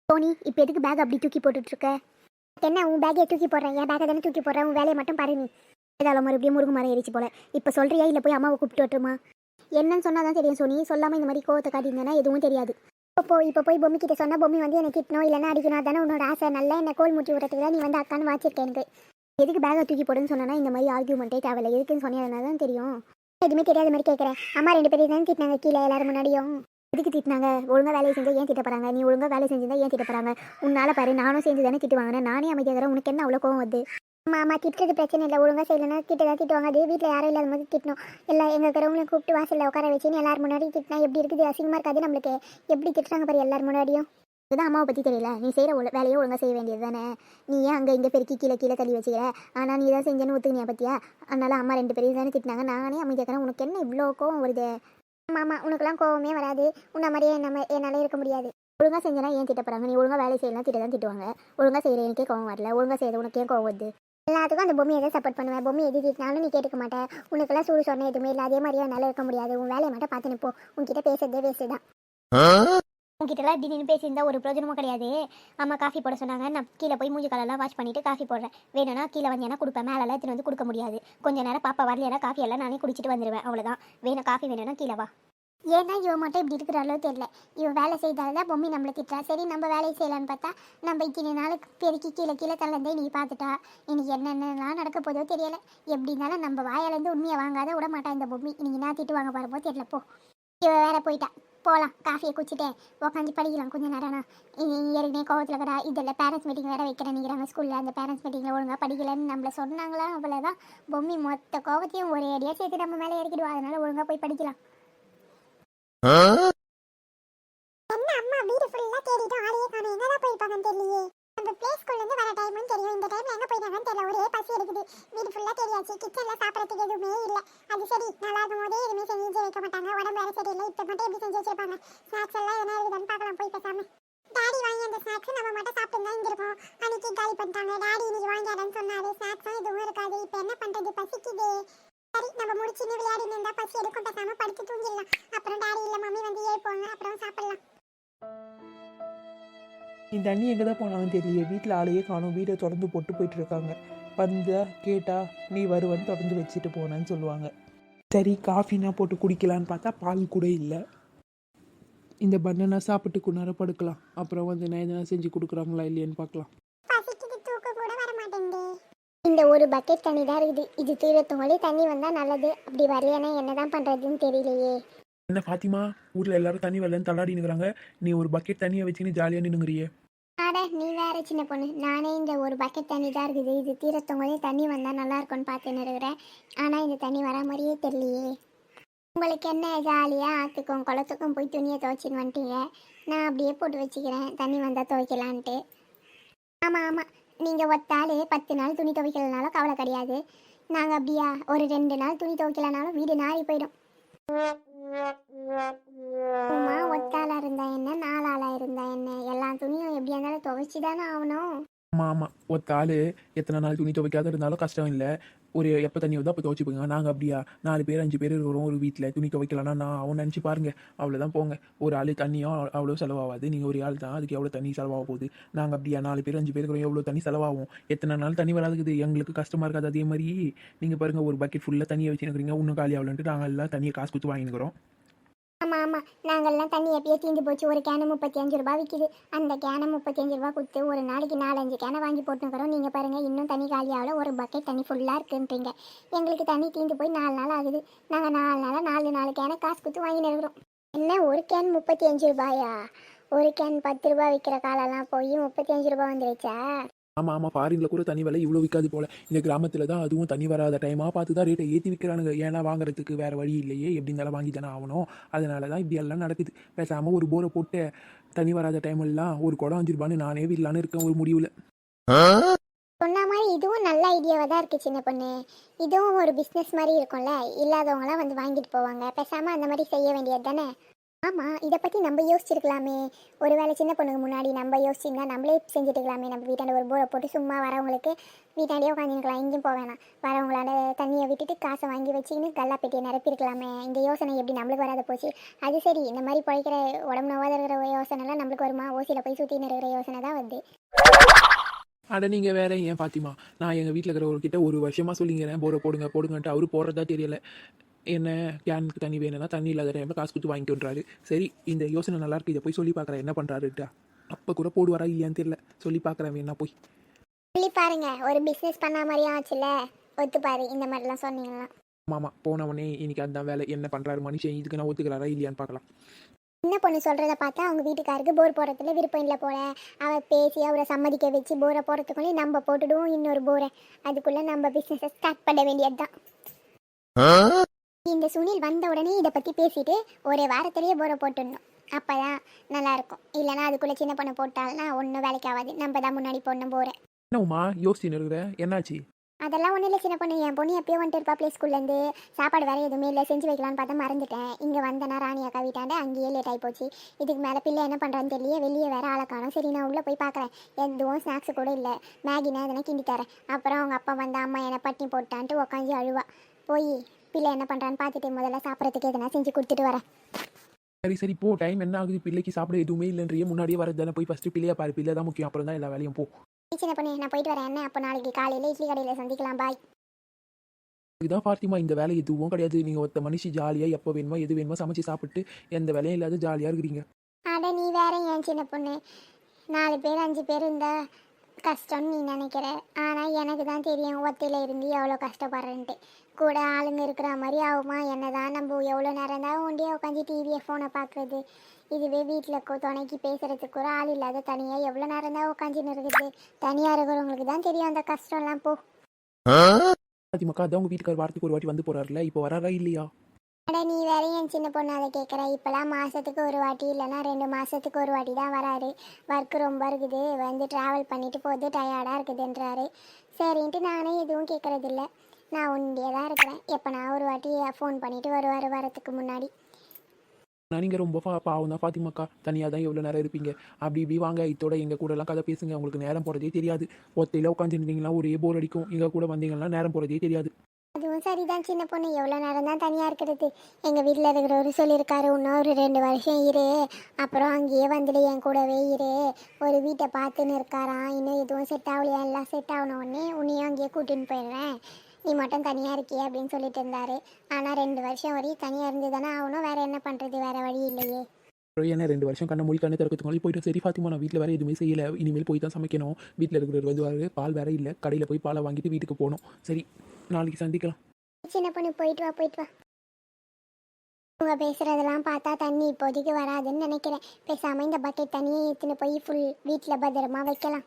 டோனி, இப்போ எதுக்கு பேக் அப்படி தூக்கி போட்டுட்டு இருக்க? என்ன உன் பேக்கே தூக்கி போடுறேன்? என் பேக்கை தானே தூக்கி போடுறேன். உன் வேலையை மட்டும் பாரு. நீ ஏதாலும் மறுபடியும் முருகு மரம் ஏறிச்சு போல. இப்போ சொல்றியா இல்லை போய் அம்மாவை கூப்பிட்டு வரட்டுமா? என்னன்னு சொன்னாதான் தெரியும் சோனி. சொல்லாமல் இந்த மாதிரி கோவத்தை காட்டியிருந்தேன்னா எதுவும் தெரியாது. இப்போ போய் பொம்மி கிட்ட சொன்னா பொம்மி வந்து எனக்கு திட்டணும் இல்லைன்னா அடிக்கணும். தானே உன்னோட ஆசை. நல்லா என்ன கோல் மூட்டி விடுறதுக்கு தான் நீ வந்து அக்கான்னு வாச்சிருக்கேன். எனக்கு எதுக்கு பேக்கை தூக்கி போடுன்னு சொன்னா இந்த மாதிரி ஆர்கியூமெண்ட்டே தேவையில்லை. எதுக்குன்னு சொன்னதுனால தான் தெரியும். எதுவுமே தெரியாத மாதிரி கேட்குறேன். அம்மா 2 பேரும் தானே திட்டினாங்க கீழே எல்லாரும் முன்னாடியும். எதுக்கு திட்டினாங்க? ஒழுங்காக வேலையை செஞ்சால் ஏன் திட்ட போகிறாங்க? நீ ஒழுங்காக வேலை செஞ்சிருந்தா ஏன் திட்ட போகிறாங்க? உன்னால் பாரு, நானும் செஞ்சு தானே திட்டு வாங்கினேன். நானே அமைதியாக உனக்கு என்ன அவ்வளோ கோவம் வருது? ஆமா திட்டுறது பிரச்சனை இல்லை. ஒழுங்காக செய்யலைன்னா திட்டுவாங்க. அது வீட்டில் யாரும் இல்லாத மாதிரி திட்டணும். எல்லாம் எங்கள் இருக்கிறவங்களையும் கூப்பிட்டு வாசலில் உட்கார வச்சுன்னு எல்லாரும் முன்னாடி திட்டினா எப்படி இருக்குது? அசிங்கமாக இருக்காது நம்மளுக்கு. எப்படி திட்டுறாங்க பாரு எல்லாரும் முன்னாடியும். இதுதான் அம்மாவை பற்றி தெரியல. நீ செய்கிற வேலையை ஒழுங்காக செய்ய வேண்டியது தானே. நீ ஏன் அங்கே இங்கே பெருக்கி கீழே தள்ளி வச்சுக்கிற? ஆனால் நீ தான் செஞ்சேன்னு ஒத்துக்கினியா பற்றியா? அதனால அம்மா 2 பேரையும் தானே திட்டினாங்க. நானே அமைதியாக்கிறேன். உனக்கு என்ன இவ்வளோ கோவம் வருது? ஆமாம் உனக்குலாம் கோவமே வராது. உன்ன மாதிரியே என்னால் இருக்க முடியாது. ஒழுங்காக செஞ்சனா ஏன் திட்ட போகிறாங்க? நீ ஒழுங்காக வேலை செய்யலாம் திட்ட தான் திட்டுவாங்க. ஒழுங்காக செய்கிற எனக்கே கோவம் வரல. ஒழுங்காக செய்யறது உனக்கு ஏன் கோவம் வருது? எல்லாத்துக்கும் அந்த பொம்மையை எதை சப்போர்ட் பண்ணுவேன். பொம்மை எது திட்டினாலும் நீ கேட்டுக்க மாட்டேன். உனக்கெல்லாம் சூடு சொன்ன எதுவுமே இல்லை. அதே மாதிரியே என்னால் இருக்க முடியாது. உன் வேலையை மட்டும் பார்த்து நிப்போ. உன்கிட்ட பேசுறதே வேஸ்ட்டு தான். உங்ககிட்டலாம் இப்படி நின்று பேசியிருந்தா ஒரு பிரயோஜனமும் கிடையாது. அம்மா காஃபி போட சொன்னாங்க. நான் கீழே போய் மூஞ்சி காலெல்லாம் வாஷ் பண்ணிவிட்டு காஃபி போடுறேன். வேணும்னா கீழே வந்தேன்னா கொடுப்பேன். மேலெல்லாம் எடுத்துன்னு வந்து கொடுக்க முடியாது. கொஞ்சம் நேரம் பாப்பா வரலையா காஃபி எல்லாம் நானே குடிச்சிட்டு வந்துடுவேன். அவ்வளோதான். வேணும் காஃபி வேணும்னா கீழே வா. ஏன்னா இவன் மட்டும் இப்படி இருக்கிறாளோ தெரியல. இவன் வேலை செய்தால பொம்மி நம்மளை திட்டா. சரி நம்ம வேலையை செய்யலான்னு பார்த்தா நம்ம இத்தனை நாளுக்கு பெருக்கி கீழே தள்ளந்தே நீ பார்த்துட்டா. இன்னைக்கு என்னென்னலாம் நடக்க போதோ தெரியல. எப்படி இருந்தாலும் நம்ம வாயிலேருந்து உண்மையை வாங்காத விட மாட்டான் இந்த பொம்மி. இன்னைக்கு நான் திட்டு வாங்க பாருப்போ தெரியல. போ, இவன் வேற போயிட்டா. போகலாம். காஃபியை குடிச்சிட்டேன் உட்காந்து படிக்கலாம் கொஞ்சம் நேரம்னா. ஏற்கனவே கோவத்தில் கடா இதில் பேரண்ட்ஸ் மீட்டிங் வேறு வைக்கிறேன் நினைக்கிறாங்க ஸ்கூலில். அந்த பேரண்ட்ஸ் மீட்டிங்கில் ஒழுங்காக படிக்கலன்னு நம்மளை சொன்னாங்களா? அவ்வளோதான். பொம்மி மொத்த கோவத்தையும் ஒரே அடியாக சேர்த்து நம்ம மேலே இறக்கிடுவா. அதனால ஒழுங்காக போய் படிக்கலாம். என்ன அம்மா வீடு ஃபுல்லா தேடிட்டோம். ஆளையே காணோம். எங்கடா போயிருப்பாங்கன்னு தெரியலையே. நம்ம ப்ளே ஸ்கூல்ல இருந்து வர டைம்னு தெரியும். இந்த டைம்ல எங்க போயிட்டாங்கன்னு தெரியல. ஒரே பசி எடுக்குது. வீடு ஃபுல்லா தேடியாச்சு. கிச்சன்ல சாப்பிடறதுக்கு எதுவுமே இல்ல. அது சரி, நல்லா இருக்கும் போதே எதுவுமே செஞ்சு வைக்க மாட்டாங்க. உடம்பு வேற சரியில்லை. இப்ப மட்டும் எப்படி செஞ்சு வச்சிருப்பாங்க? ஸ்நாக்ஸ் எல்லாம் என்ன இருக்குதுன்னு பார்க்கலாம் போய் பேசாம. டாடி வாங்கி அந்த ஸ்நாக்ஸ் நம்ம மட்டும் சாப்பிட்டு தான் இங்க இருக்கோம். அன்னைக்கு காலி பண்ணிட்டாங்க. டாடி இன்னைக்கு வாங்கியாரன்னு சொன்னாரு. ஸ்நாக்ஸும் எதுவும் இருக்காது. இப்ப என்ன பண்றது? பசிக்குது. சரி, நம்ம முடிச்சுன்னு விளையாடி இருந்தா பசி எடுக்கும். பேசாம படுத்து தூங்கிடலாம். அப்புறம் டாடி இல்ல மம்மி வந்து எழுப்புவாங்க. அப்புறம் சாப்பிடலாம். இந்த அண்ணி எங்கே தான் போனாங்கன்னு தெரியல. வீட்டில் ஆளையே காணும். வீடை திறந்து போட்டு போயிட்டு இருக்காங்க. வந்தா கேட்டா நீ வருவன்னு திறந்து வச்சுட்டு போனேன்னு சொல்லுவாங்க. சரி காஃபினா போட்டு குடிக்கலான்னு பார்த்தா பால் கூட இல்லை. இந்த பண்ணனா சாப்பிட்டு குன்னார படுக்கலாம். அப்புறம் வந்து நான் எதனா செஞ்சு கொடுக்குறாங்களா இல்லையான்னு பார்க்கலாம். இந்த ஒரு பக்கெட் தண்ணி தான் இருக்குது. இது தீரத்தோங்களே தண்ணி வந்தால் நல்லது. அப்படி வரலைன்னா என்னதான் பண்ணுறதுன்னு தெரியலையே. என்ன ஃபாத்திமா, ஊரில் எல்லாரும் தண்ணி வரலன்னு தள்ளாடி நிற்கிறாங்க. நீ ஒரு பக்கெட் தண்ணியை வச்சுன்னு ஜாலியாக நின்னுங்கிறியே. அட நீ வேற சின்ன பொண்ணு. நானே இந்த ஒரு பக்கெட் தண்ணி தான் இருக்குது. இது தீரத்தோங்களே தண்ணி வந்தால் நல்லா இருக்கும்னு பார்த்துன்னு இருக்கிறேன். ஆனால் இந்த தண்ணி வரா மாதிரியே தெரியலையே. உங்களுக்கு என்ன ஜாலியாக ஆற்றுக்கும் குளத்துக்கும் போய் துணியை துவைச்சின்னு வந்துட்டீங்க. நான் அப்படியே போட்டு வச்சுக்கிறேன் தண்ணி வந்தால் துவைக்கலான்ட்டு. ஆமாம் நீங்கள் ஒத்தாலே 10 நாள் துணி துவைக்கலனாலும் கவலை கிடையாது. நாங்கள் அப்படியா ஒரு 2 நாள் துணி துவைக்கலனாலும் வீடு நாரி போயிடும். அம்மா ஒத்தாளா இருந்தா என்ன, 4 ஆளா இருந்தா என்ன, எல்லா துணியும் எப்படியா இருந்தாலும் துவைச்சி தானே ஆகணும். ஆமாம் ஒத்த ஆள் எத்தனை நாள் துணி துவைக்காத இருந்தாலும் கஷ்டம் இல்லை. ஒரு எப்போ தண்ணி வந்தால் அப்போ துவைச்சிப்போங்க. நாங்கள் அப்படியா 4 பேர் 5 பேர் இருக்கிறோம் ஒரு வீட்டில். துணி துவைக்கலாம்னா நான் அவன் நினச்சி பாருங்கள். அவ்வளோதான் போங்க. ஒரு ஆள் தண்ணியும் அவ்வளோ செலவாகாது. நீங்கள் ஒரு ஆள் தான், அதுக்கு எவ்வளோ தண்ணி செலவாக போகுது? நாங்கள் அப்படியா 4 பேர் 5 பேர் இருக்கிறோம். எவ்வளோ தண்ணி செலவாகும்? எத்தனை நாள் தண்ணி வராதுக்குது? எங்களுக்கு கஷ்டமாக இருக்காது. அதே மாதிரி நீங்கள் பாருங்கள், ஒரு பக்கெட் ஃபுல்லாக தண்ணியை வச்சுருக்கிறீங்க. இன்னும் காலி ஆகலன்ட்டு நாங்கள் எல்லாம் தண்ணியை காசு கொடுத்து வாங்கிக்கிறோம். ஆமாம் நாங்கள்லாம் தண்ணி எப்பயே தீந்து போச்சு. ஒரு கேனு 35 ரூபா விற்கிது. அந்த கேனை 35 ரூபா கொடுத்து ஒரு நாளைக்கு 4-5 கேனை வாங்கி போட்டுக்கிறோம். நீங்கள் பாருங்கள், இன்னும் தண்ணி காலியாகல. ஒரு பக்கெட் தண்ணி ஃபுல்லாக இருக்குன்றீங்க. எங்களுக்கு தண்ணி தீந்து போய் 4 நாள் ஆகுது. நாங்கள் 4 நாளாக 4 கேனை காசு கொடுத்து வாங்கின்னு இருக்கிறோம். என்ன ஒரு கேன் 35 ரூபாயா? ஒரு கேன் 10 ரூபா விற்கிற காலெல்லாம் போய் 35 ரூபா வந்துருச்சா? ஆமாம் ஃபாரினில் கூட தண்ணி விலை இவ்வளோ விற்காது போல். இந்த கிராமத்தில் தான் அதுவும் தண்ணி வராத டைமாக பார்த்து தான் ரேட்டை ஏற்றி விற்கிறானுங்க. ஏன்னா வாங்குறதுக்கு வேறு வழி இல்லையே. எப்படி இருந்தாலும் வாங்கி தானே ஆகணும். அதனால தான் இப்படி எல்லாம் நடக்குது. பேசாமல் ஒரு போரை போட்டு தண்ணி வராத டைமெல்லாம் ஒரு குடம் 5 ரூபான்னு நானே விடலான்னு இருக்கேன் ஒரு முடிவில். சொன்ன மாதிரி இதுவும் நல்ல ஐடியாவாக தான் இருக்குது சின்ன பொண்ணு. இதுவும் ஒரு பிஸ்னஸ் மாதிரி இருக்கும்ல. இல்லாதவங்களாம் வந்து வாங்கிட்டு போவாங்க. பேசாமல் அந்த மாதிரி செய்ய வேண்டியது தானே. ஆமாம், இதை பற்றி நம்ம யோசிச்சிருக்கலாமே. ஒரு வேளை சின்ன பொண்ணுங்க முன்னாடி நம்ம யோசிச்சிங்கன்னா நம்மளே செஞ்சுட்டுருக்கலாமே. நம்ம வீட்டாண்ட ஒரு போரை போட்டு சும்மா வரவங்களுக்கு வீட்டாண்டே உட்காந்துருக்கலாம், எங்கேயும் போக வேணாம். வரவங்களால தண்ணியை விட்டுட்டு காசை வாங்கி வச்சுக்கின்னு கல்லா பெட்டியை நிரப்பியிருக்கலாமே. இந்த யோசனை எப்படி நம்மளுக்கு வராத போச்சு? அது சரி, இந்த மாதிரி பிழைக்கிற உடம்பு நோவாத இருக்கிற யோசனைலாம் நம்மளுக்கு வருமா? ஓசியில் போய் சுற்றின்னு இருக்கிற யோசனை தான் வருது. அட நீங்கள் வேற ஏன் பாத்திமா, நான் எங்கள் வீட்டில் இருக்கிறவர்கிட்ட ஒரு வருஷமாக சொல்லிங்கிறேன் போரை போடுங்க போடுங்கன்ட்டு. அவரு போடுறதா தெரியல. என்ன கேனுக்கு தண்ணி வேணும்னா தண்ணி இல்லாத டைமில் காசு கொடுத்து வாங்கிக்கொன்றாரு. சரி, இந்த யோசனை நல்லா இருக்கு, இதை போய் சொல்லி பார்க்குறேன் என்ன பண்ணுறாருட்டா. அப்போ கூட போடுவாரா இல்லையான்னு தெரியல, சொல்லி பார்க்குறேன் வேணா போய். சொல்லி பாருங்க, ஒரு பிஸ்னஸ் பண்ண மாதிரியும் ஆச்சுல. ஒத்துப்பாரு இந்த மாதிரிலாம் சொன்னீங்கன்னா. மாமா போனவனே இன்னைக்கு அந்த வேலை என்ன பண்ணுறாரு மனுஷன், இதுக்கு நான் ஒத்துக்கிறாரா இல்லையான்னு பார்க்கலாம். சின்ன பொண்ணு சொல்கிறத பார்த்தா அவங்க வீட்டுக்காருக்கு போர் போடுறதுல விருப்பம் இல்லை போல. அவள் பேசி அவரை சம்மதிக்க வச்சு போரை போடுறதுக்குள்ளே நம்ம போட்டுடுவோம் இன்னொரு போரை. அதுக்குள்ளே நம்ம பிஸ்னஸை ஸ்டார்ட் பண்ண வேண்டியது தான். இந்த சுனில் வந்த உடனே இதை பற்றி பேசிட்டு ஒரு வாரத்திலேயே போரை போட்டுடணும். அப்போ தான் நல்லாயிருக்கும். இல்லைனா அதுக்குள்ளே சின்ன பொண்ணு போட்டால்னா ஒன்றும் வேலைக்கு ஆகாது. நம்ம தான் முன்னாடி போடணும் போரை. என்ன உமா யோசிச்சுன்னு இருக்கிற, என்னாச்சு? அதெல்லாம் ஒன்றும் இல்லை சின்ன பொண்ணு. என் பொண்ணு எப்பயோ வந்துட்டு இருப்பா ப்ளே ஸ்கூல்லேருந்து. சாப்பாடு வேறு எதுவுமே இல்லை, செஞ்சு வைக்கலான்னு பார்த்தா மறந்துட்டேன். இங்கே வந்தேன்னா ராணி அக்கா வீட்டாண்ட அங்கேயே லேட் ஆகி போச்சு. இதுக்கு மேலே பிள்ளை என்ன பண்ணுறான்னு தெரியல, வெளியே வேறு ஆளை காணும். சரி, நான் உள்ளே போய் பார்க்குறேன். எதுவும் ஸ்நாக்ஸ் கூட இல்லை. மேகினா எதனா கிண்டி தரேன். அப்புறம் அவங்க அப்பா வந்த அம்மா என்னை பட்டினி போட்டான்ட்டு உட்காந்து அழுவா. போய் பிள்ளை என்ன பண்ணுறான்னு பார்த்துட்டு முதல்ல சாப்பிட்றதுக்கு எதனா செஞ்சு கொடுத்துட்டு வரேன். சரி சரி போ, டைம் என்ன ஆகுது, பிள்ளைக்கு சாப்பிட எதுவுமே இல்லைன்றியே. முன்னாடியே வரது தானே, போய் ஃபஸ்ட்டு பிள்ளையா பாரு, பிள்ளை தான் முக்கியம், அப்புறம் தான் எல்லா வேலையும் போ. சின்ன பொண்ணு, நான் போயிட்டு வரேன். என்ன அப்போ நாளைக்கு காலையில் இட்லி கடையில் சந்திக்கலாம். பாய். இதுதான் பார்த்திமா, இந்த வேலை எதுவும் கிடையாது. நீங்கள் ஒருத்த மனுஷி ஜாலியாக எப்போ வேணுமோ எது வேணுமோ சமைச்சு சாப்பிட்டு எந்த வேலையும் இல்லாத ஜாலியாக இருக்கிறீங்க. அட நீ வேற ஏன் சின்ன பொண்ணு, 4 பேர் 5 பேர் இருந்தால் கஷ்டம்னு நீ நினைக்கிற. ஆனால் எனக்கு தான் தெரியும் ஒத்தையில் இருந்து எவ்வளோ கஷ்டப்படுறேன்ட்டு. கூட ஆளுங்க இருக்கிற மாதிரி ஆகுமா? என்ன தான் நம்ம எவ்வளோ நேரம் தான் ஒண்டியாக உட்காந்து டிவியை ஃபோனை பார்க்குறது. இதுவே வீட்டில் துணைக்கு பேசுகிறதுக்கு கூட ஆள் இல்லாத தனியாக எவ்வளோ நேரம் தான் உட்காந்துன்னு இருக்குது. தனியாக இருக்கிறவங்களுக்கு தான் தெரியும் அந்த கஷ்டம்லாம். போ பாத்திமாக்கா, அதான் உங்கள் வீட்டுக்கார் வாரத்துக்கு ஒரு வாட்டி வந்து போகிறாருல, இப்போ வராரா இல்லையா? அட நீ வேற என் சின்ன பொண்ணு அதை கேட்குற. இப்போலாம் மாதத்துக்கு ஒரு வாட்டி இல்லைன்னா 2 மாதத்துக்கு ஒரு வாட்டி தான் வராரு. ஒர்க்கு ரொம்ப இருக்குது, வந்து ட்ராவல் பண்ணிட்டு போகுது, டயர்டாக இருக்குதுன்றாரு. சரின்ட்டு நானே எதுவும் கேட்குறதில்ல. நான் ஒண்டியே தான் இருக்கிறேன். எப்போ நான் ஒரு வாட்டி ஃபோன் பண்ணிவிட்டு வருவார் வரத்துக்கு முன்னாடி. நீங்கள் ரொம்ப பாவம் தான் பாத்திமாக்கா, தனியாக தான் எவ்வளோ நேரம் இருப்பீங்க. அப்படி இப்படி வாங்க, இதோட எங்கள் கூடலாம் கதை பேசுங்க, உங்களுக்கு நேரம் போகிறதே தெரியாது. ஒத்தையில் உட்காந்துருந்தீங்களா ஒரே போர் அடிக்கும், எங்கள் கூட வந்தீங்கன்னா நேரம் போகிறதே தெரியாது. அதுவும் சரிதான் சின்ன பொண்ணு, எவ்வளோ நேரம் தான் தனியாக இருக்கிறது. எங்கள் வீட்டில் இருக்கிறவர் சொல்லியிருக்காரு, இன்னும் ஒரு 2 வருஷம் இரு, அப்புறம் அங்கேயே வந்துடு, என் கூடவே இரு. ஒரு வீட்டை பார்த்துன்னு இருக்காராம். இன்னும் எதுவும் செட் ஆகலையா, எல்லாம் செட் ஆகணும் உடனே உன்னையும் அங்கேயே கூட்டின்னு போயிடுறேன், நீ மட்டும் தனியாக இருக்கியே அப்படின்னு சொல்லிட்டு இருந்தாரு. ஆனால் 2 வருஷம் வரையும் தனியாக இருந்து தானே ஆகணும். வேறு என்ன பண்ணுறது, வேறு வழி இல்லையே. ஏன்னா 2 வருஷம் கண்ண மொழி கண்ணு திறக்கிறதுக்கு போயிட்டு சரி பாத்திமா, நான் வீட்டில் வேறு எதுவுமே செய்யலை, இனிமேல் போய் தான் சமைக்கணும். வீட்டில் இருக்கிற வந்து பால் வேறு இல்லை, கடையில் போய் பாலை வாங்கிட்டு வீட்டுக்கு போகணும். சரி, நாளைக்கு சந்திக்கலாம். சின்ன பொண்ணு போயிட்டு வா, போயிட்டு வா. அவங்க பேசுகிறதெல்லாம் பார்த்தா தண்ணி இப்போதைக்கு வராதுன்னு நினைக்கிறேன். பேசாமல் இந்த பக்கெட் தண்ணியை எடுத்துன்னு போய் ஃபுல் வீட்டில் பத்திரமா வைக்கலாம்.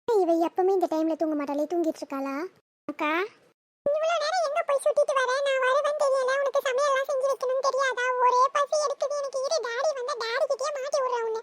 இவ எப்பவுமே இந்த டைம்ல தூங்க மாட்டாளே, தூங்கிட்டு இருக்காளா? அக்கா, இவ்வளவு நேரம் எங்க போய் சுத்திட்டு வர? நான் வரவேன் தெரியல, உனக்கு சமையல் எல்லாம் செஞ்சு வைக்கணும் தெரியாதா? ஒரே பசி எடுக்குது எனக்கு. இரு, டாடி வந்தா டாடி கிட்டே மாட்டி விடுறேன் உன்னை.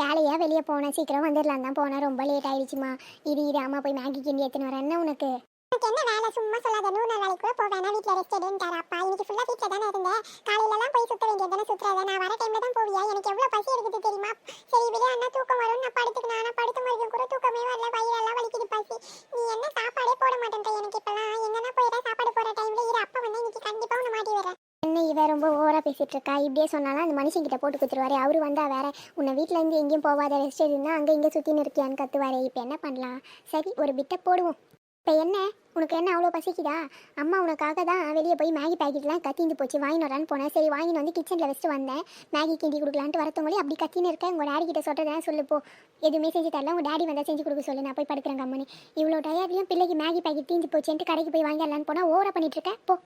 வேலையா வெளியே போனேன், சீக்கிரம் வந்துடலாம் தான் போனேன், ரொம்ப லேட் ஆயிடுச்சுமா. இரு அம்மா போய் மேகி கிண்டி எடுத்துன்னு வரேன். என்ன உனக்கு? எனக்கு என்ன வேலை, சும்மா சொல்லாத. 100 நாள் வேலைக்கு கூட போவேனா, வீட்டில் ரெஸ்ட் எடுன்ட்டார் அப்பா. இன்னைக்கு ஃபுல்லாக வீட்டில் தானே இருந்தேன். காலையிலலாம் போய் சுற்ற வேண்டியது தானே, சுற்றுறத நான் வர டைமில் தான் போவியா? எனக்கு எவ்வளோ பசி எடுக்குது தெரியுமா? சரி விட, அண்ணா தூக்கம் வரும், நான் படுத்துக்கணும். ஆனால் படுத்த மாதிரி கூட தூக்கமே வரல, வயிறெல்லாம் வலிக்குது, பசி. நீ என்ன சாப்பாடே போட மாட்டேன்ற எனக்கு இப்போலாம். எங்கன்னா போயிடா சாப்பாடு போகிற டைமில். இரு, அப்பா வந்து இன்னைக்கு கண்டிப்பாக உன்னை மாட்டி வரேன். என்ன இவ ரொம்ப ஓவராக பேசிகிட்டு இருக்கா? இப்படியே சொன்னாலும் அந்த மனுஷங்கிட்ட போட்டு குத்துருவாரு. அவரு வந்தால் வேற உன்னை வீட்டிலேருந்து எங்கேயும் போவாத, ரெஸ்ட் எடுன்னா அங்கே இங்கே சுற்றின்னு இருக்கியான்னு கத்துவாரு. இப்போ என்ன பண்ணலாம்? சரி, ஒரு பிட்டை போடுவோம். இப்போ என்ன உனக்கு என்ன அவ்வளோ பசிக்குதா? அம்மா உனக்காக தான் வெளியே போய் மேகி பேக்கெட்லாம் கத்திந்து போச்சு, வாங்கின்னு வரான்னு போனேன். சரி வாங்கின்னு வந்து கிச்சனில் வச்சுட்டு வந்தேன். மேகி கிண்டி கொடுக்கலான்ட்டு வரத்தவங்களே அப்படி கத்தின்னு இருக்கேன். உங்கள் டேடி கிட்ட சொல்கிறதா சொல்லுப்போ. எதுவுமே செஞ்சு தரல, உங்கள் டேடி வந்தால் செஞ்சு கொடுக்க சொல்லு, நான் போய் படுக்கிறேன் கம்மனி. இவ்வளோ டயர்ட்லையும் பிள்ளைக்கு மேகி பேக்கெட் தீஞ்சு போச்சுன்ட்டு கடைக்கு போய் வாங்கிடலான்னு போனால் ஓவரா பண்ணிட்டு இருக்கேன். போ.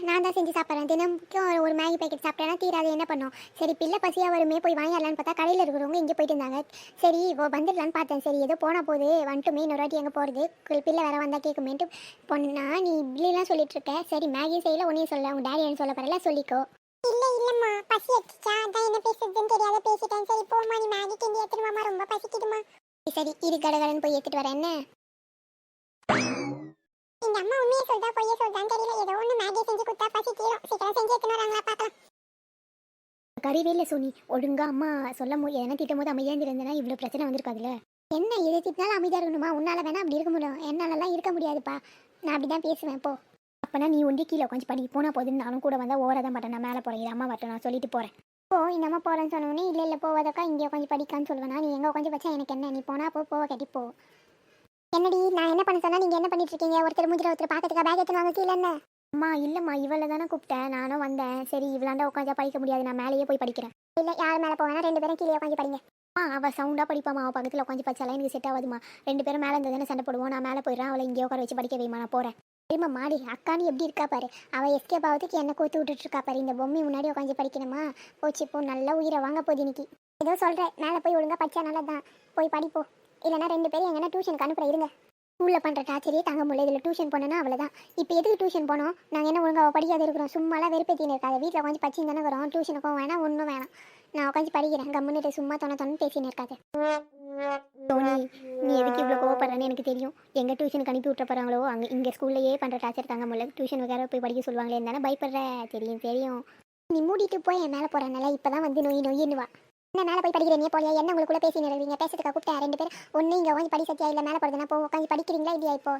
நான் தான் செஞ்சு சாப்பிட்றேன். தினமும் ஒரு மேகி பேக்கெட் சாப்பிட்டேன்னா தீராது, என்ன பண்ணும்? சரி, பிள்ளை பசியாக வருமே போய் வாங்கிடலான்னு பார்த்தா கடையில் இருக்கிறவங்க இங்கே போயிட்டு இருந்தாங்க. சரி வந்துடலான்னு பார்த்தேன். சரி ஏதோ போன போது வந்துட்டுமே, இன்னொரு வாட்டி எங்கே போகிறது, பிள்ளை வேற வந்தால் கேட்குமேன்ட்டு பொண்ணா நீ இப்படிலாம் சொல்லிட்டு இருக்க. சரி மேகி செய்யல, உன்னையும் சொல்ல, உங்கள் டேடி என்ன சொல்ல பரல சொல்லிக்கோ. இல்லம்மா, பசி எடுத்துச்சா, அதான் என்ன பேசுறதுன்னு தெரியாத பேசிட்டேன். சரி போமா, நீ மேகி கிண்டி எடுத்துருவாமா, ரொம்ப பசிக்குதுமா. சரி இரு கடகடன்னு போய் எடுத்துட்டு வரேன் என்ன. இந்த அம்மா உண்மையை சொல்றா பொய்யே சொல்றான்னு தெரியல. ஏதோ ஒன்று மேகி செஞ்சு கொடுத்தா பசி தீரும். சீக்கிரம் செஞ்சு எடுத்துன்னு வராங்களா பார்க்கலாம். கறிவே இல்லை சோனி, ஒழுங்கா அம்மா சொல்லும் போது என்ன திட்டும் போது அமைதியாக இருந்தேன்னா இவ்வளோ பிரச்சனை வந்திருக்காதுல்ல. என்ன எது திட்டினாலும் அமைதியாக இருக்கணுமா? உன்னால வேணா அப்படி இருக்க முடியும், என்னாலலாம் இருக்க முடியாதுப்பா. நான் அப்படி தான் பேசுவேன் போ. அப்போனா நீ ஒண்டி கீழே உட்காந்து படி போனால் போதுன்னு நானும் கூட வந்தால் ஓர தான் மாட்டேன். நான் மேலே போகிறேன், இது அம்மா வரட்டும் நான் சொல்லிட்டு போகிறேன். போ இந்த அம்மா போகிறேன்னு சொன்னோன்னே இல்லை இல்லை போவதக்கா இங்கே உட்காந்து படிக்கான்னு சொல்லுவேனா? நீ எங்கே உட்காந்து வச்சா எனக்கு என்ன? நீ போனா போவ கட்டி போ. என்னடி நான் என்ன பண்ண சொன்னா நீங்கள் என்ன பண்ணிட்டு இருக்கீங்க? ஒருத்தர் மூஞ்சில ஒருத்தர் பார்க்கறதுக்கா பேக் எடுத்து வாங்க கீழே என்ன? அம்மா இல்லைம்மா இவளை தானே கூப்பிட்டேன், நானும் வந்தேன். சரி இவ்வளாண்டா உட்காந்தா படிக்க முடியாது, நான் மேலேயே போய் படிக்கிறேன். இல்லை யார் மேலே போவேனா? 2 பேரும் கீழே உட்காந்து படிங்க. அவள் சவுண்டாக படிப்பாமா, அவள் பக்கத்தில் உட்காந்து படிச்சாலாம் எனக்கு செட் ஆகுதுமா. 2 பேரும் மேலே இருந்தது தானே சண்டை போடுவோம். நான் மேலே போயிடுறேன், அவளை இங்கே உட்கார வச்சு படிக்க வைமா, நான் போகிறேன். சரிம்மா மாடி அக்கானு எப்படி இருக்கா பாரு. அவள் எஸ்கேப் ஆகுதுக்கு என்ன கோத்து விட்டுட்டு இருக்கா பாரு. இந்த பொம்மை முன்னாடி உட்காந்து படிக்கணுமா? போச்சு போ, நல்லா உயிரை வாங்க போகுது இன்னைக்கு. ஏதோ சொல்கிறேன், மேலே போய் ஒழுங்காக படிச்சா நல்லதான். போய் படிப்போம். இல்லைனா 2 பேரும் எங்கன்னா டியூஷனுக்கு அனுப்புகிறேன் இருங்க. ஸ்கூலில் பண்ணுற டார்ச்சரையே தாங்க முடியல, இதில் டியூஷன் போனோன்னா அவ்வளோதான். இப்போ எதுக்கு டியூஷன் போனோம்? நாங்கள் என்ன ஒழுங்காக படிக்காத இருக்கிறோம்? சும்மாலாம் வெறுப்பேற்றின்னு இருக்காது. வீட்டில் உட்காந்து படிச்சுன்னு தானே இருக்கிறோம். டியூஷனுக்கும் வேணாம் ஒன்றும் வேணாம். நான் உட்காந்து படிக்கிறேன், கம்முன்னுட்டு சும்மா தொண்ணு பேசின்னு இருக்காது. சோனி நீ எதுக்கு இவ்வளோ கோவப்படுறேன்னு எனக்கு தெரியும். எங்கே டியூஷனுக்கு அனுப்பி விட்டுற போகிறாங்களோ அங்கே இங்கே ஸ்கூல்லையே பண்ணுற டார்ச்சர் தாங்க முடியல. டியூஷன் வேறு போய் படிக்க சொல்லுவாங்களே தானே பயப்படுற. தெரியும் தெரியும். நீ மூடிட்டு போய் என் மேலே போகிறனால இப்போ தான் வந்து நொய்யின்னு வா. என்ன மேலே போய் படிக்கிறேன் நீ போலியா? என்ன உங்களுக்குள்ளே பேசி நிறுவீங்க? பேசுறதுக்காக கூப்பிட்டேன் 2 பேர். ஒன்று இங்கே உட்காந்து படி சத்தியா இல்லை மேலே போகிறதுனா போ. உட்காந்து படிக்கிறீங்களா இல்லையா? இப்போ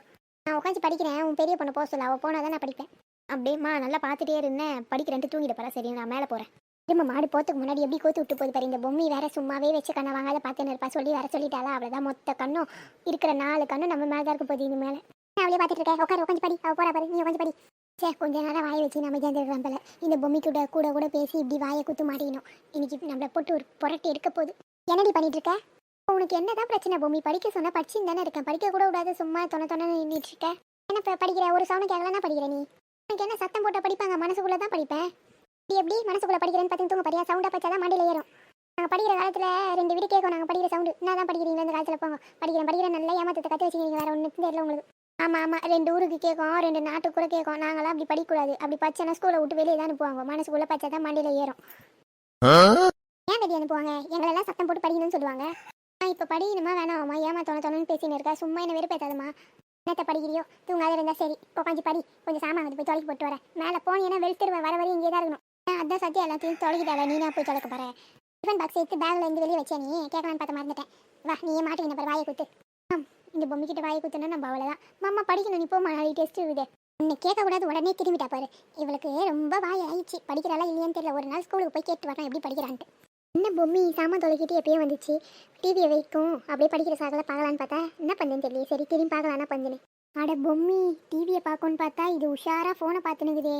நான் உட்காந்து படிக்கிறேன். உன் பெரிய பொண்ணு போக சொல்ல, அவள் போனால் தான் நான் படிப்பேன். அப்படியேம்மா நல்லா பார்த்துட்டே இருந்தேன், படிக்கிறேன்ட்டு தூங்கிட்டு போகிறேன். சரி நான் மேலே போகிறேன். திரும்ப மாடு போகிறதுக்கு முன்னாடி எப்படி கோத்து விட்டு போகுது பாரு. இந்த பொம்மை வேற சும்மாவே வச்சு கண்ணை வாங்காத பார்த்துன்னு இருப்பா. சொல்லி வேற சொல்லிட்டாளா அவ்வளோதான். மொத்த கண்ணும் இருக்கிற 4 கண்ணும் நம்ம மேலே தான் இருக்க போகுது. இது மேலே நான் அவளே பார்த்துட்டு இருக்கேன். உட்காந்து படி. அவள் போகிறா பாரு, நீ உட்காந்து படி. சே கொஞ்ச நேரம் வாயை வச்சு நம்ம ஜெயந்திருக்கிறோம் போல. இந்த பொம்மை கூட போசி இப்படி வாயை குத்து மாட்டிக்கணும். இன்னைக்கு நம்மளை போட்டு ஒரு புரட்டி எடுக்க போகுது. என்னடி பண்ணிட்டு இருக்க? உனக்கு என்னதான் பிரச்சனை? பொம்மி படிக்க சொன்னா படிச்சுன்னு தானே இருக்கேன். படிக்க கூட விடாது, சும்மா தொண்ணு நின்றுட்டு இருக்க. என்ன இப்போ படிக்கிற? ஒரு சவுண்ட் கேட்கலாம் படிக்கிற நீ? எனக்கு என்ன சத்தம் போட்ட படிப்பாங்க? மனசுக்குள்ளே தான் படிப்பேன். எப்படி மனசுக்குள்ளே படிக்கிறேன்னு பார்த்து தூங்க படியா? சவுண்டாக படிச்சா தான் மண்டியில் ஏறும். நாங்கள் படிக்கிற காலத்தில் 2 வீடு கேட்கும் நாங்கள் படிக்கிற சவுண்டு. என்ன தான் படிக்கிறீங்களா இந்த காலத்தில்? போங்க படிக்கிறேன் நல்லா ஏமாத்தத்தை கற்று வச்சுக்கிறீங்க. வேறு ஒன்றும் தெரியல உங்களுக்கு. ஆமாம் 2 ஊருக்கு கேட்கும், 2 நாட்டுக்கு கூட கேட்கும். நாங்களாம் அப்படி படிக்கக்கூடாது. அப்படி பச்சைனா ஸ்கூலை விட்டு வெளியே தான் அனுப்புவாங்க. மனசுக்குள்ளே பச்சை தான் மண்டியில் ஏறும். ஏன் வெளியே அனுப்புவாங்க? எங்களெல்லாம் சத்தம் போட்டு படிக்கணும்னு சொல்லுவாங்க. இப்போ படிக்கணுமா வேணாமா? ஏமா தொண்ணு பேசின்னு இருக்கா? சும்மா என்ன வெறுப்பேத்தாதம்மா. என்னத்தை படிக்கிறியோ? தூங்காத இருந்தா சரி. உட்காந்து படி. கொஞ்சம் சாமான் வந்து போய் தொலைக்கி போட்டு வரேன். மேலே போனீங்கன்னா வெளுத்துருவேன். வர வரையும் இங்கே தான் இருக்கணும். அதான் சத்தியம் எல்லாத்தையும் தொலைக்கிட்டாவே. நீ நான் போய் தொலைக்க போகிறேன். டிஃபன் பாக்ஸ் எடுத்து பேக்கில் இருந்து வெளியே வச்சேன். நீ கேட்கலான்னு பார்த்து மறந்துட்டேன். வா நீயே மாட்டிக்கின பாரு வாயை குத்து. இந்த பொம்மைக்கிட்ட வாயை குத்துனா நம்ம அவ்வளோதான். மாமா படிக்கணும், நீ போமா நாளைக்கு டெஸ்ட் விடு. உன்னை கேட்கக்கூடாது, உடனே திரும்பிட்டா பாரு. இவளுக்கு ரொம்ப வாய் ஆயிடுச்சு. படிக்கிறாளா இல்லையான்னு தெரியல. ஒரு நாள் ஸ்கூலுக்கு போய் கேட்டு வரேன் எப்படி படிக்கிறான்ட்டு. என்ன பொம்மி சாமான் தொலைக்கிட்டு எப்பயே வந்துச்சு. டிவியை வைக்கும் அப்படியே படிக்கிற சாகலை பார்க்கலான்னு பார்த்தா என்ன பண்ணுன்னு தெரியல. சரி திரும்பி பார்க்கலான்னா பண்ணுனேன். அட பொம்மி டிவியை பார்க்கணுன்னு பார்த்தா இது உஷாராக ஃபோனை பார்த்துனுக்குதே.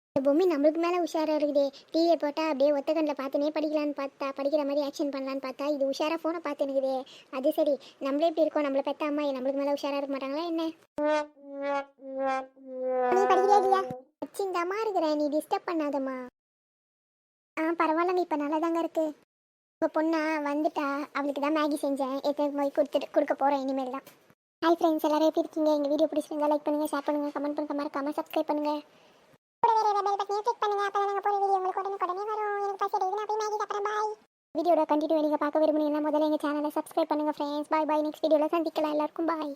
இந்த பொம்மி நம்மளுக்கு மேலே உஷாராக இருக்குதே. டிவியை போட்டால் அப்படியே ஒத்த கண்ணில் பார்த்துனே படிக்கலான்னு பார்த்தா, படிக்கிற மாதிரி ஆக்ஷன் பண்ணலான்னு பார்த்தா இது உஷாராக ஃபோனை பார்த்துனுக்குதே. அது சரி நம்மளே இப்படி இருக்கோம், நம்மளை பெற்ற அம்மா நம்மளுக்கு மேலே உஷாராக இருக்க மாட்டாங்களா என்ன? நீ படிக்கிறியா இல்லையா? வச்சிந்தாமா இருக்கிறேன், நீ டிஸ்டர்ப் பண்ணாதம்மா. பரவாயில்ல இப்போ நல்லா தாங்க இருக்கு. உங்கள் பொண்ணா வந்துட்டா, அவளுக்கு தான் மேகி செஞ்சேன். எடுத்து போய் கொடுக்க போகிறேன் இனிமேல் தான். ஹாய் ஃப்ரெண்ட்ஸ், எல்லாரும் எப்படி இருக்கீங்க? எங்கள் வீடியோ பிடிச்சிருந்தா லைக் பண்ணுங்கள், ஷேர் பண்ணுங்கள், கமெண்ட் பண்ணுங்கள், மறக்காமல் சப்ஸ்கிரைப் பண்ணுங்கள். வீடியோட கண்டினியூ நீங்கள் பார்க்க விரும்புனீங்கன்னா முதல்ல எங்கள் சேனலை சப்ஸ்கிரைப் பண்ணுங்கள் ஃப்ரெண்ட்ஸ். பாய் பாய். நெக்ஸ்ட் வீடியோவில் சந்திக்கலாம். எல்லாருக்கும் பாய்.